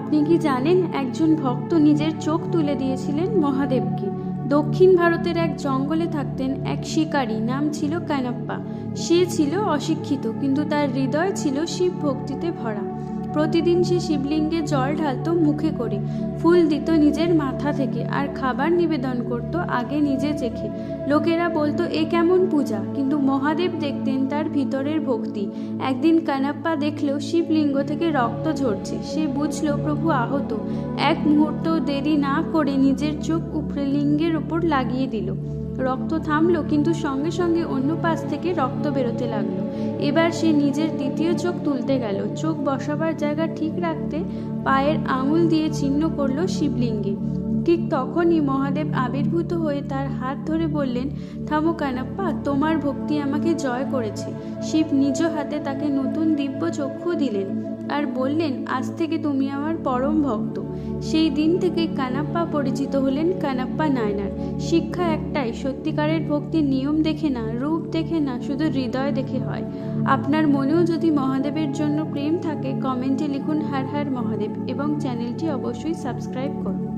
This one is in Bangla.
আপনি কি জানেন একজন ভক্ত নিজের চোখ তুলে দিয়েছিলেন মহাদেবকে। দক্ষিণ ভারতের এক জঙ্গলে থাকতেন এক শিকারী, নাম ছিল কানাপ্পা। সে ছিল অশিক্ষিত, কিন্তু তার হৃদয় ছিল শিব ভক্তিতে ভরা। প্রতিদিন সে শিবলিঙ্গে জল ঢালতো মুখে করে, ফুল দিত নিজের মাথা থেকে, আর খাবার নিবেদন করত আগে নিজে চেখে। লোকেরা বলতো এ কেমন পূজা, কিন্তু মহাদেব দেখতেন তার ভিতরের ভক্তি। একদিন কানাপ্পা দেখল শিবলিঙ্গ থেকে রক্ত ঝরছে। সে বুঝল প্রভু আহত। এক মুহূর্ত দেরি না করে নিজের চোখ উপরে লিঙ্গের ওপর লাগিয়ে দিল। রক্ত থামলো, কিন্তু সঙ্গে সঙ্গে অন্য পাশ থেকে রক্ত বেরোতে লাগলো। এবার সে নিজের দ্বিতীয় চোখ তুলতে গেল। চোখ বসাবার জায়গা ঠিক রাখতে পায়ের আঙুল দিয়ে চিহ্ন করলো শিবলিঙ্গে। ঠিক তখনই মহাদেব আবির্ভূত হয়ে তার হাত ধরে বললেন, থামো কানাপ্পা, তোমার ভক্তি আমাকে জয় করেছে। শিব নিজ হাতে তাকে নতুন দিব্য চক্ষু দিলেন আর বললেন, আজ থেকে তুমি আমার পরম ভক্ত। সেই দিন থেকে কানাপ্পা পরিচিত হলেন কানাপ্পা নায়নার। শিক্ষা একটাই, সত্যিকারের ভক্তির নিয়ম দেখে না, রূপ দেখে না, শুধু হৃদয় দেখে হয়। আপনার মনেও যদি মহাদেবের জন্য প্রেম থাকে, কমেন্টে লিখুন হর হর মহাদেব এবং চ্যানেলটি অবশ্যই সাবস্ক্রাইব করুন।